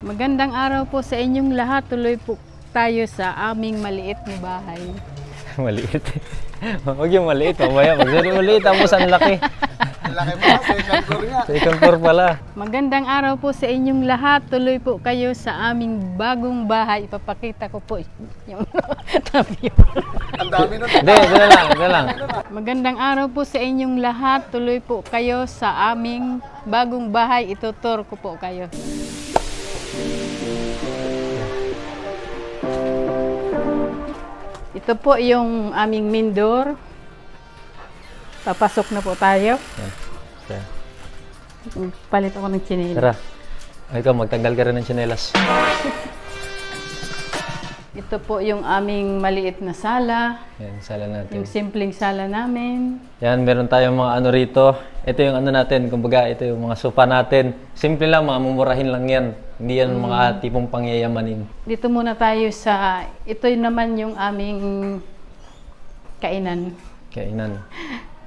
Magandang araw po sa inyong lahat. Tuloy po tayo sa aming maliit na bahay. Maliit. Huwag yung maliit. Mamaya, pag maliit, tapos ang laki. Ang laki pa, second floor nga. Second floor pala. Magandang araw po sa inyong lahat. Tuloy po kayo sa aming bagong bahay. Ipapakita ko po yung tabi. Ang dami nun. Hindi, ito lang. Magandang araw po sa inyong lahat. Tuloy po kayo sa aming bagong bahay. Itutur ko po kayo. Ito po yung aming main door. Papasok na po tayo. Yeah. Palit ako ng tsinelas. Tara. Ikaw, magtanggal ka rin ng tsinelas. Ito po yung aming maliit na sala. Yan, sala natin. Yung simpleng sala namin. Yan, meron tayong mga ano rito. Ito yung ano natin, kumbaga, ito yung mga sofa natin. Simple lang, mga mumurahin lang yan. Hindi yan mga tipong pangyayamanin. Dito muna tayo sa, ito yun naman yung aming kainan. Kainan.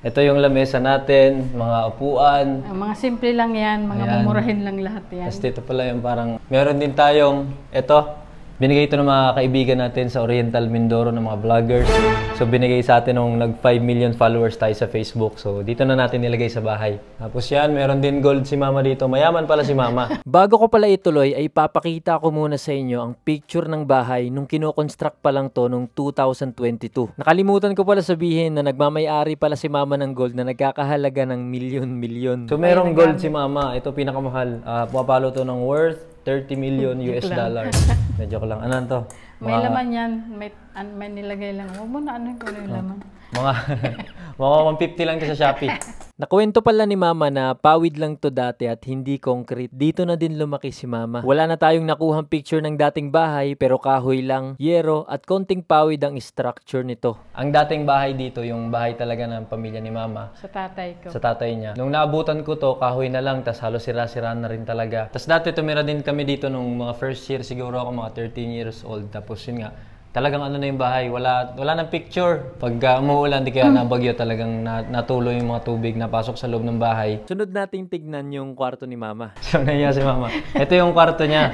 Ito yung lamesa natin, mga upuan. Mga simple lang yan, mga Ayan. mumurahin lang lahat yan. Tapos dito pala yung parang, meron din tayong, ito, binigay ito ng mga kaibigan natin sa Oriental Mindoro ng mga vloggers. So binigay sa atin nung nag 5 million followers tayo sa Facebook. So dito na natin nilagay sa bahay. Tapos yan, meron din gold si mama dito. Mayaman pala si mama. Bago ko pala ituloy ay papakita ko muna sa inyo ang picture ng bahay nung kinoconstruct pa lang to nung 2022. Nakalimutan ko pala sabihin na nagmamayari pala si mama ng gold na nagkakahalaga ng milyon-milyon. So merong gold si mama. Ito pinakamahal. Pumapalo to ng worth 30 million US dollars. Medyo ko lang. Ano to? May laman yan, may nilagay lang. Huwag mo na ano yung laman. Mga 150 lang ito sa Shopee. Nakwento pala ni mama na pawid lang to dati at hindi concrete. Dito na din lumaki si mama. Wala na tayong nakuhang picture ng dating bahay pero kahoy lang, yero at konting pawid ang structure nito. Ang dating bahay dito, yung bahay talaga ng pamilya ni mama. Sa tatay ko. Sa tatay niya. Nung naabutan ko to, kahoy na lang, tas halos sira-sira na rin talaga. Tas dati tumira din kami dito nung mga first year, siguro ako mga 13 years old. Tapos yun nga, talagang ano na yung bahay, wala nang picture. Pag umuulan, di kaya nabagyo, talagang natuloy yung mga tubig na pasok sa loob ng bahay. Sunod nating tignan yung kwarto ni mama. So, nahiya si mama. Ito yung kwarto niya.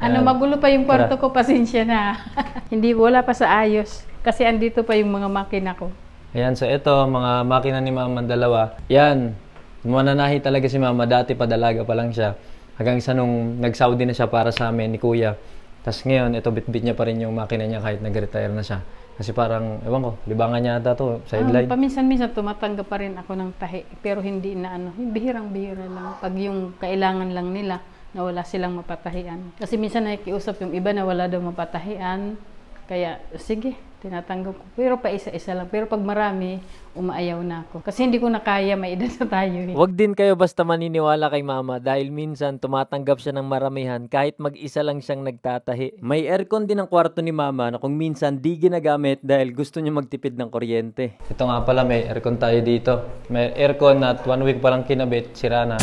Ano, magulo pa yung kwarto ko, pasensya na. Hindi, wala pa sa ayos. Kasi andito pa yung mga makina ko. Ayan, so ito, mga makina ni mama, dalawa. Yan, mananahi talaga si mama. Dati padalaga pa lang siya. Hanggang sa nung nag-Saudi na siya para sa amin ni kuya. Tapos ngayon, ito bit-bit niya pa rin yung makina niya kahit nag-retire na siya. Kasi parang, ewan ko, libangan niya ata to, sideline. Paminsan-minsan tumatanggap pa rin ako ng tahi. Pero hindi na ano, bihirang-bihira lang. Pag yung kailangan lang nila na wala silang mapatahian. Kasi minsan nakikiusap yung iba na wala daw mapatahian. Kaya, sige, tinatanggap ko. Pero pa isa-isa lang. Pero pag marami, umaayaw na ako. Kasi hindi ko na kaya, may edad na tayo. Huwag din kayo basta maniniwala kay mama dahil minsan tumatanggap siya ng maramihan kahit mag-isa lang siyang nagtatahi. May aircon din ang kwarto ni mama na kung minsan di ginagamit dahil gusto niya magtipid ng kuryente. Ito nga pala, may aircon tayo dito. May aircon at 1 week pa lang kinabit, sira na.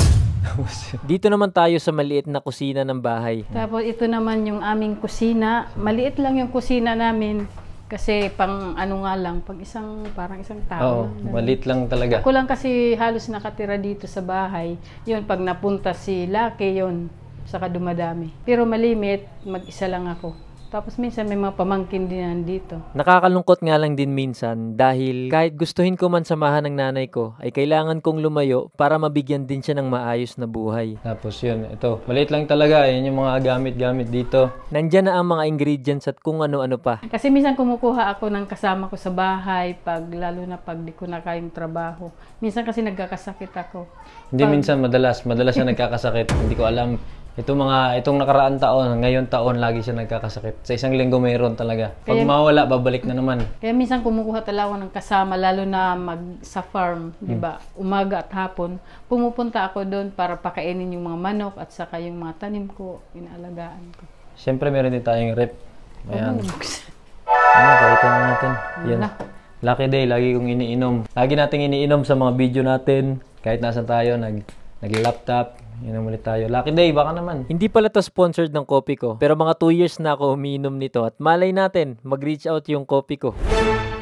Dito naman tayo sa maliit na kusina ng bahay. Tapos ito naman yung aming kusina. Maliit lang yung kusina namin. Kasi pang ano nga lang, parang isang tao. Oo, maliit lang talaga. Ako lang kasi halos nakatira dito sa bahay. Yun, pag napunta si Lucky, yun, saka dumadami. Pero malimit, mag-isa lang ako. Tapos minsan may mga pamangkin din nandito. Nakakalungkot nga lang din minsan dahil kahit gustuhin ko man samahan ng nanay ko, ay kailangan kong lumayo para mabigyan din siya ng maayos na buhay. Tapos yun, ito, maliit lang talaga. Yan yung mga gamit-gamit dito. Nandyan na ang mga ingredients at kung ano-ano pa. Kasi minsan kumukuha ako ng kasama ko sa bahay, lalo na pag di ko na kayang trabaho. Minsan kasi nagkakasakit ako. Hindi minsan, madalas siya nagkakasakit. Hindi ko alam. Itong nakaraan taon, ngayon taon, lagi siya nagkakasakit. Sa isang linggo mayroon talaga. Pag mawala, babalik na naman. Kaya minsan kumukuha talaga ako ng kasama, lalo na sa farm, di ba? Umaga at hapon, pumupunta ako doon para pakainin yung mga manok at saka yung mga tanim ko, inaalagaan ko. Siyempre, meron din tayong rep. Ayan. Pakita na natin. Yan. Lucky Day, lagi kong iniinom. Lagi nating iniinom sa mga video natin. Kahit nasan tayo, nag-laptop. Inom ulit tayo. Lucky Day, baka naman. Hindi pala to sponsored ng kopi ko. Pero mga 2 years na ako umiinom nito. At malay natin, mag-reach out yung kopi ko.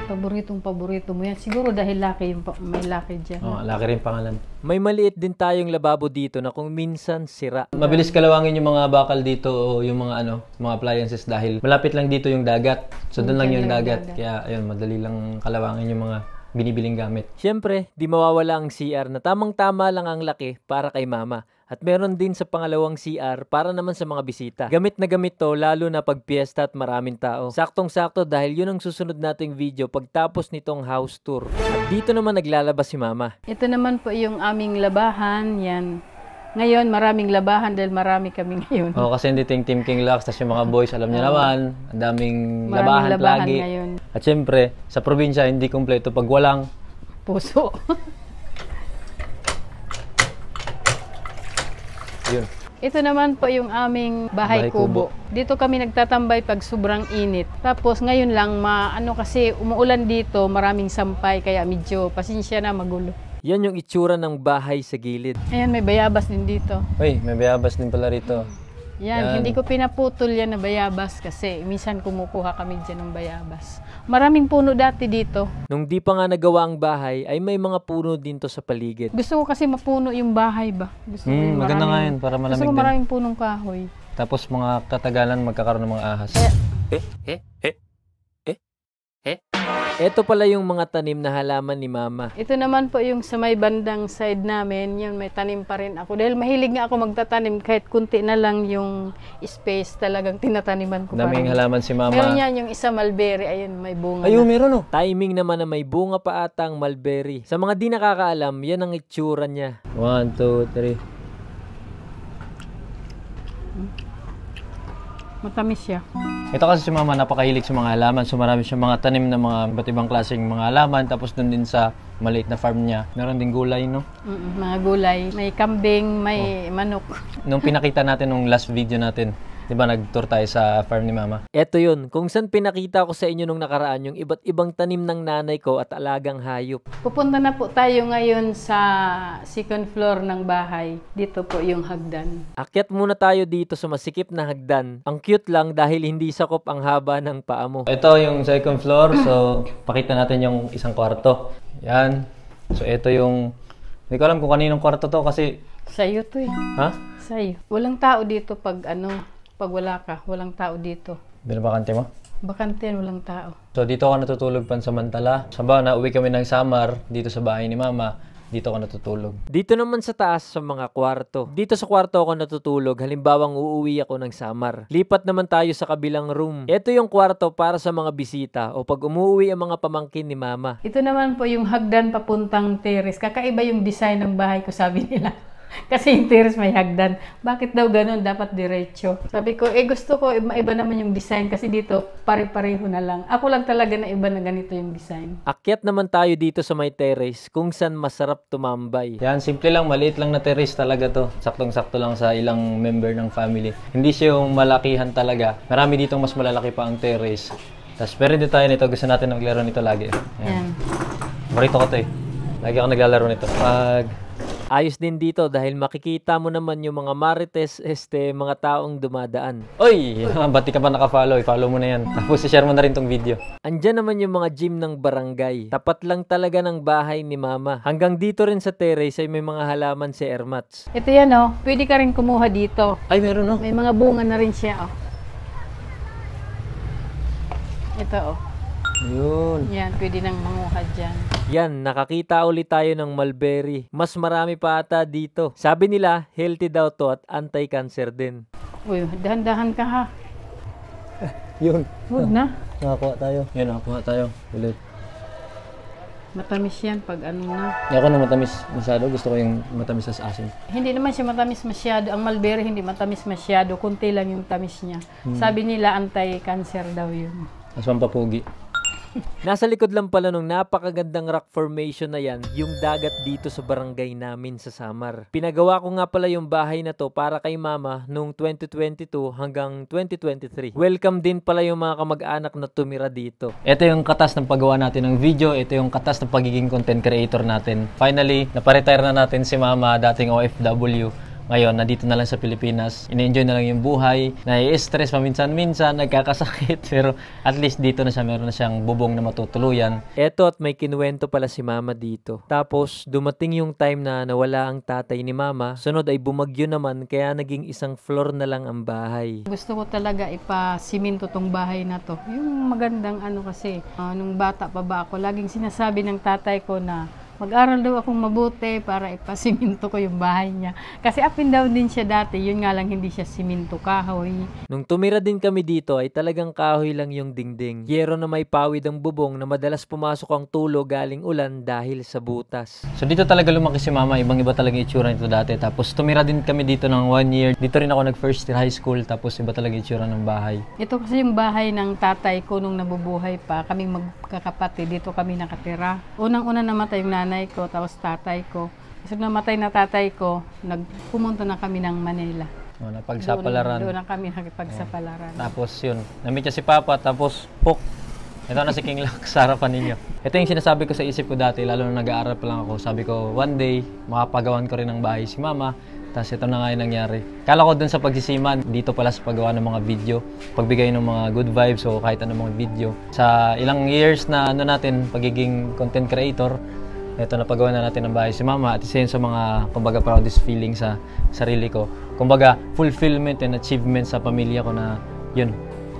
Ito paborito mo yan. Siguro dahil laki yung may laki dyan. Oh, laki rin pangalan. May maliit din tayong lababo dito na kung minsan sira. Mabilis kalawangin yung mga bakal dito o yung mga mga appliances dahil malapit lang dito yung dagat. So doon lang yung dagat. Kaya ayun, madali lang kalawangin yung mga binibiling gamit. Siyempre, di mawawala ang CR na tamang-tama lang ang laki para kay mama. At meron din sa pangalawang CR para naman sa mga bisita. Gamit na gamit to lalo na pag piyesta at maraming tao. Saktong-sakto dahil yun ang susunod nating video pagtapos nitong house tour. At dito naman naglalabas si mama. Ito naman po yung aming labahan. Yan. Ngayon, maraming labahan dahil marami kami ngayon. Oh, kasi hindi Team King Lux, tas yung mga boys, alam niyo naman, ang daming Maraming labahan lagi. ngayon. At syempre, sa probinsya, hindi kompleto pag walang Puso. yun. Ito naman po yung aming bahay Bahay kubo. kubo. Dito kami nagtatambay pag sobrang init. Tapos ngayon lang, kasi umuulan dito, maraming sampay, kaya medyo pasensya na magulo. Yan yung itsura ng bahay sa gilid. Ayan, may bayabas din dito. Uy, may bayabas din pala rito. Yan, hindi ko pinaputol yan na bayabas kasi minsan kumukuha kami dyan ng bayabas. Maraming puno dati dito. Nung di pa nga nagawa ang bahay, ay may mga puno din to sa paligid. Gusto ko kasi mapuno yung bahay ba? Gusto ko yung Maganda nga maraming- yun, para Gusto malamig ko din. maraming punong kahoy. Tapos mga katagalan magkakaroon ng mga ahas. Ito pala yung mga tanim na halaman ni mama. Ito naman po yung sa may bandang side namin, yun may tanim pa rin ako. Dahil mahilig nga ako magtatanim kahit kunti na lang yung space, talagang tinataniman ko pa Daming rin. halaman si mama. Meron yan yung isa mulberry, ayun may bunga Ayun, na. meron oh. Timing naman na may bunga pa atang mulberry. Sa mga di nakakaalam, yan ang itsura niya. 1, 2, 3. Matamis siya. Ito kasi si mama napakahilig sa mga halaman. So marami siyang mga tanim na mga iba't ibang klaseng mga halaman. Tapos doon din sa maliit na farm niya, meron din gulay, no? Mga gulay, may kambing, may manok. Nung pinakita natin nung last video natin, di ba nag-tour tayo sa farm ni mama? Eto yun, kung saan pinakita ko sa inyo nung nakaraan yung iba't ibang tanim ng nanay ko at alagang hayop. Pupunta na po tayo ngayon sa second floor ng bahay. Dito po yung hagdan. Akyat muna tayo dito sa masikip na hagdan. Ang cute lang dahil hindi sakop ang haba ng paa mo. Ito yung second floor. So pakita natin yung isang kwarto. Yan. So ito yung, hindi ko alam kung kaninong kwarto to kasi, Sa'yo to eh. ha? Sa'yo. Walang tao dito pag wala ka. Walang tao dito. Hindi na bakante mo? Bakante yan, walang tao. So dito ako natutulog pansamantala. Sabaw na uwi kami ng Samar dito sa bahay ni mama. Dito ako natutulog. Dito naman sa taas sa mga kwarto. Dito sa kwarto ako natutulog, halimbawang uuwi ako ng Samar. Lipat naman tayo sa kabilang room. Ito yung kwarto para sa mga bisita o pag umuwi ang mga pamangkin ni mama. Ito naman po yung hagdan papuntang terrace. Kakaiba yung design ng bahay ko, sabi nila. Kasi yung terrace may hagdan. Bakit daw ganun? Dapat diretso. Sabi ko, gusto ko, iba naman yung design. Kasi dito, pare-pareho na lang. Ako lang talaga na iba na ganito yung design. Akyat naman tayo dito sa may terrace kung saan masarap tumambay. Yan, simple lang, maliit lang na terrace talaga to. Saktong-sakto lang sa ilang member ng family. Hindi siya yung malakihan talaga. Marami ditong mas malalaki pa ang terrace. Tapos meron din tayo nito, gusto natin maglaro nito lagi. Yan. Marito ko to eh. Lagi ako naglalaro nito. Ayos din dito dahil makikita mo naman yung mga marites, mga taong dumadaan. Oy! Bati ka pa naka-follow. I-follow mo na yan. Tapos i-share mo na rin tong video. Andyan naman yung mga gym ng barangay. Tapat lang talaga ng bahay ni mama. Hanggang dito rin sa terrace ay may mga halaman si Ermats. Ito yan oh. Pwede ka rin kumuha dito. Ay, meron no? May mga bunga na rin siya oh. Ito oh. Yun. Yan, pwede nang manguha dyan. Yan, nakakita ulit tayo ng mulberry. Mas marami pa ata dito. Sabi nila, healthy daw to at anti-cancer din. Uy, dahan-dahan ka ha. Yun. Huwag na. Nakakuha tayo. Yun, nakakuha tayo. Ulit. Matamis yan pag ano na. Ako na matamis masyado. Gusto ko yung matamis sa asin. Hindi naman siya matamis masyado. Ang mulberry hindi matamis masyado. Kunti lang yung tamis niya. Sabi nila anti-cancer daw yun. Mas pampapugi. Nasa likod lang pala nung napakagandang rock formation na yan, yung dagat dito sa barangay namin sa Samar. Pinagawa ko nga pala yung bahay na to para kay mama noong 2022 hanggang 2023. Welcome din pala yung mga kamag-anak na tumira dito. Ito yung katas ng paggawa natin ng video. Ito yung katas ng pagiging content creator natin. Finally, naparetire na natin si mama, dating OFW. Ngayon, nandito na lang sa Pilipinas. Ine-enjoy na lang yung buhay. Nai-stress paminsan-minsan, nagkakasakit. Pero at least dito na siya, meron na siyang bubong na matutuluyan. Eto at may kinuwento pala si mama dito. Tapos dumating yung time na nawala ang tatay ni mama. Sunod ay bumagyo naman kaya naging isang floor na lang ang bahay. Gusto ko talaga ipasiminto tong bahay na to. Yung magandang ano kasi, nung bata pa ba ako, laging sinasabi ng tatay ko na mag-aral daw akong mabuti para ipasiminto ko yung bahay niya. Kasi up and down din siya dati, yun nga lang hindi siya siminto, kahoy. Nung tumira din kami dito ay talagang kahoy lang yung dingding. Yero na may pawid ang bubong na madalas pumasok ang tulo galing ulan dahil sa butas. So dito talaga lumaki si mama, ibang-iba talaga yung itsura nito dati. Tapos tumira din kami dito ng 1 year. Dito rin ako nag-first year high school, tapos iba talaga yung itsura ng bahay. Ito kasi yung bahay ng tatay ko nung nabubuhay pa. Kaming magkakapatid, dito kami nakatira. Unang-una namatay yung nanay ko, tapos tatay ko. Kasi namatay na tatay ko, pumunta na kami ng Manila. Napagsapalaran. Doon na kami nakipagsapalaran. Tapos yun, na-meet niya si Papa, tapos pok! Ito na si King Lock sa harapan ninyo. Ito yung sinasabi ko sa isip ko dati, lalo na nag-aaral pa lang ako. Sabi ko, one day, makapagawan ko rin ng bahay si Mama. Tapos ito na nga yung nangyari. Kala ko dun sa pagsisiman, dito pala sa paggawa ng mga video, pagbigay ng mga good vibes o kahit anong mga video. Sa ilang years na natin, pagiging content creator, ito na paggawa na natin ng bahay si Mama at isa yun sa mga, kumbaga, proudest feeling sa sarili ko. Kumbaga, fulfillment and achievement sa pamilya ko na yun.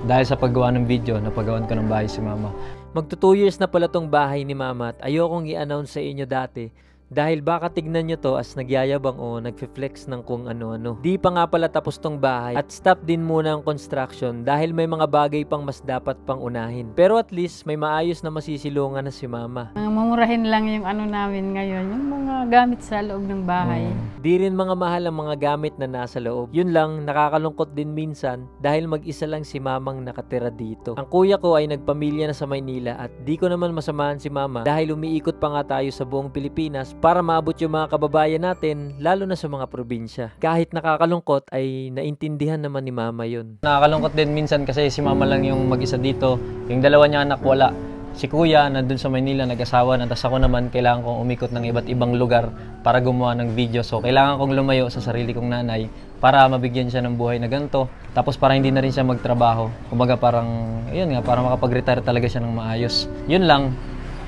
Dahil sa paggawa ng video, napagawan ko ng bahay si Mama. Magto 2 years na pala tong bahay ni mama at ayokong i-announce sa inyo dati dahil baka tignan nyo to as nagyayabang o nagfe-flex ng kung ano-ano. Di pa nga pala tapos tong bahay at stop din muna ang construction dahil may mga bagay pang mas dapat pang unahin. Pero at least may maayos na masisilungan na si mama. Mamurahin lang yung ano namin ngayon, yung mga gamit sa loob ng bahay. Di rin mga mahal ang mga gamit na nasa loob. Yun lang, nakakalungkot din minsan dahil mag-isa lang si mamang nakatira dito. Ang kuya ko ay nagpamilya na sa Maynila at di ko naman masamahan si mama dahil umiikot pa nga tayo sa buong Pilipinas para maabot yung mga kababayan natin, lalo na sa mga probinsya. Kahit nakakalungkot ay naintindihan naman ni mama yun. Nakakalungkot din minsan kasi si Mama lang yung mag-isa dito. Yung dalawa niya anak wala. Si Kuya nandun sa Maynila, nag-asawa na. Tapos ako naman, kailangan kong umikot ng iba't ibang lugar para gumawa ng video. So, kailangan kong lumayo sa sarili kong nanay para mabigyan siya ng buhay na ganito. Tapos para hindi na rin siya magtrabaho. Kumbaga parang, yun nga, para makapag-retire talaga siya ng maayos. Yun lang,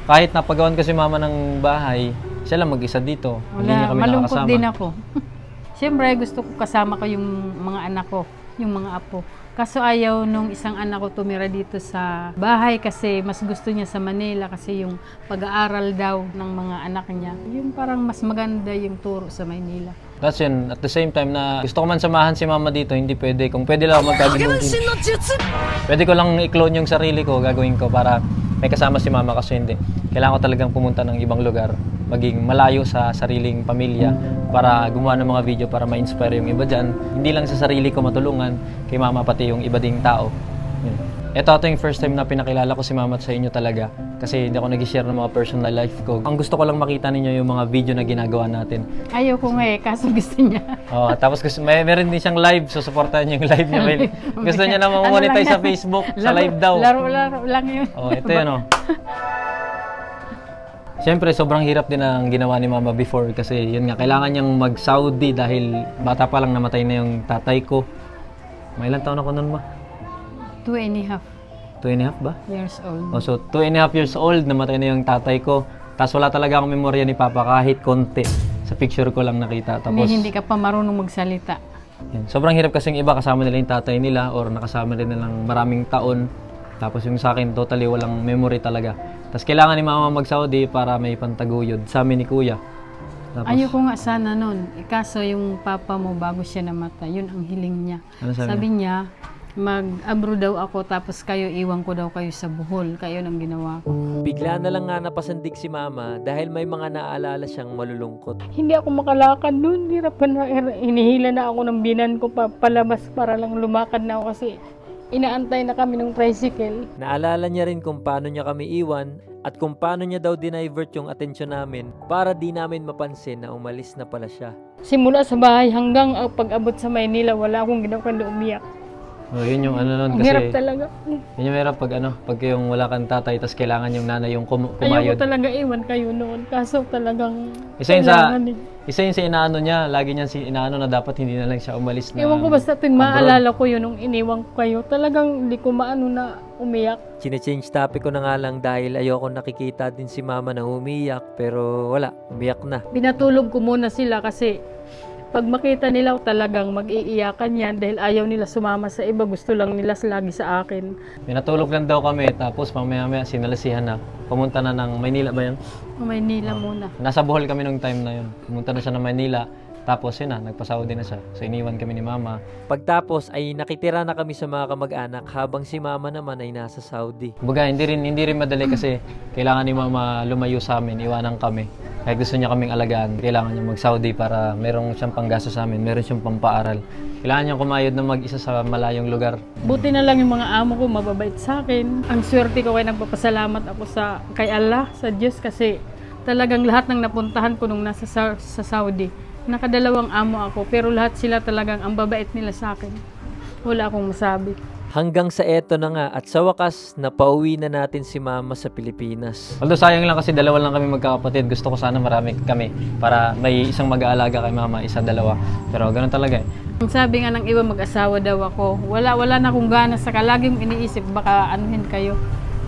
kahit napagawan ko si Mama ng bahay, siya lang mag-isa dito. Hindi niya kami Malungkot nakakasama. din ako. Siyempre, gusto ko kasama ko yung mga anak ko, yung mga apo. Kaso ayaw nung isang anak ko tumira dito sa bahay kasi mas gusto niya sa Manila kasi yung pag-aaral daw ng mga anak niya. Yung parang mas maganda yung turo sa Maynila. That's yun. At the same time na gusto ko man samahan si Mama dito, hindi pwede. Kung pwede lang magkagano'n. Pwede ko lang i-clone yung sarili ko, gagawin ko para may kasama si Mama kasi hindi. Kailangan ko talagang pumunta ng ibang lugar, maging malayo sa sariling pamilya para gumawa ng mga video para ma-inspire yung iba dyan. Hindi lang sa sarili ko matulungan, kay Mama pati yung iba ding tao. Yun. Ito yung first time na pinakilala ko si Mama sa inyo talaga kasi hindi ako nag-share ng mga personal life ko. Ang gusto ko lang makita ninyo yung mga video na ginagawa natin. Ayaw ko nga kaso gusto niya. Tapos meron din siyang live, so supportahan niyo yung live niya. Gusto niya na ma-monetize sa Facebook, sa live daw. Laro lang yun. Ito yun Siyempre, sobrang hirap din ang ginawa ni Mama before kasi yun nga, kailangan niyang mag-Saudi dahil bata pa lang namatay na yung tatay ko. May ilang taon ako nun ba? 2.5 2.5 ba? years old. So 2.5 years old, namatay na yung tatay ko. Tapos wala talaga akong memorya ni Papa kahit konti. Sa picture ko lang nakita. Tapos, Hindi ka pa marunong magsalita. Yan. Sobrang hirap kasi yung iba kasama nila yung tatay nila or nakasama rin nilang maraming taon. Tapos yung sa akin, totally walang memory talaga. Tapos kailangan ni Mama mag-Saudi para may pantaguyod sa amin ni Kuya. Tapos, Ayoko nga sana nun. Kaso yung papa mo bago siya namatay, yun ang hiling niya. Ano Sabi niya, mag-abroad daw ako tapos iwan ko daw kayo sa Bohol. Kayo nang ginawa ko. Bigla na lang nga napasandig si mama dahil may mga naaalala siyang malulungkot. Hindi ako makalakad nun. Hirapan na, hinihila na ako ng binan ko palabas para lang lumakad na ako kasi inaantay na kami ng tricycle. Naalala niya rin kung paano niya kami iwan at kung paano niya daw dinivert yung atensyon namin para di namin mapansin na umalis na pala siya. Simula sa bahay hanggang pag-abot sa Maynila, wala akong ginawa kundi umiyak. Oh, yun yung ano nun Ang hirap kasi talaga. yun yung hirap pag yung wala kang tatay tapos kailangan yung nanay yung Ayoko kumayod. talaga iwan kayo noon. Kaso talagang Isa yun sa kailangan eh. isa yun sa inaano niya, lagi niya inaano na dapat hindi na lang siya umalis na. Ewan ko basta tuwing abroad. maalala ko yun nung iniwan ko kayo. Talagang hindi ko maano na umiyak. Chine-change topic ko na nga lang dahil ayoko nakikita din si mama na umiyak pero wala, umiyak na. Pinatulog ko muna sila kasi pag makita nila talagang mag-iiyakan yan dahil ayaw nila sumama sa iba, gusto lang nila lagi sa akin. Pinatulog lang daw kami tapos mamaya-maya sinalasihan na. Pumunta na ng Maynila ba yun? Maynila muna. Nasa Bohol kami nung time na yun. Pumunta na siya ng Maynila. Tapos yun na, nagpa-Saudi na siya. So iniwan kami ni mama. Pagtapos ay nakitira na kami sa mga kamag-anak habang si mama naman ay nasa Saudi. Kumbaga, hindi rin madali kasi kailangan ni mama lumayo sa amin, iwanan kami. Kaya gusto niya kaming alagaan. Kailangan niya mag-Saudi para merong siyang panggasto sa amin, meron siyang pampaaral. Kailangan niya kumayod na mag-isa sa malayong lugar. Buti na lang yung mga amo ko mababait sa akin. Ang swerte ko kaya nagpapasalamat ako kay Allah, sa Diyos kasi talagang lahat ng napuntahan ko nung nasa sa Saudi. Nakadalawang amo ako pero lahat sila talagang ang babait nila sa akin. Wala akong masabi. Hanggang sa eto na nga at sa wakas napauwi na natin si mama sa Pilipinas. Although sayang lang kasi dalawa lang kami magkakapatid. Gusto ko sana marami kami para may isang mag-aalaga kay mama, isa, dalawa. Pero ganun talaga eh. Ang sabi nga ng iba mag-asawa daw ako. Wala na akong gana sa laging iniisip baka anuhin kayo.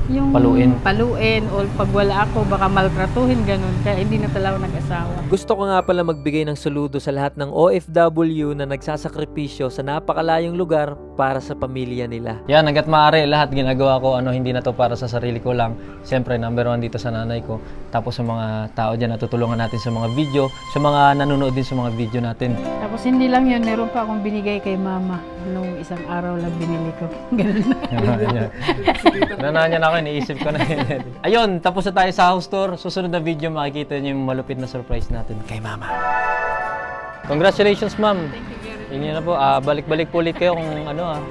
Yung paluin o pag wala ako baka maltratuhin ganun. Kaya hindi na talaga nag-asawa. Gusto ko nga pala magbigay ng saludo sa lahat ng OFW na nagsasakripisyo sa napakalayong lugar para sa pamilya nila. Yan, hanggat maaari, lahat ginagawa ko, hindi na to para sa sarili ko lang. Siyempre, number 1 dito sa nanay ko. Tapos sa mga tao dyan, natutulungan natin sa mga video, sa mga nanonood din sa mga video natin. Tapos hindi lang yun, meron pa akong binigay kay mama. Nung isang araw lang binili ko. Ganun na. Nananya na ako, iniisip ko na yun. Ayun, tapos na tayo sa house tour. Susunod na video, makikita niyo yung malupit na surprise natin kay mama. Congratulations, ma'am. Thank you very much. Yun na po, balik-balik po ulit kayo kung ano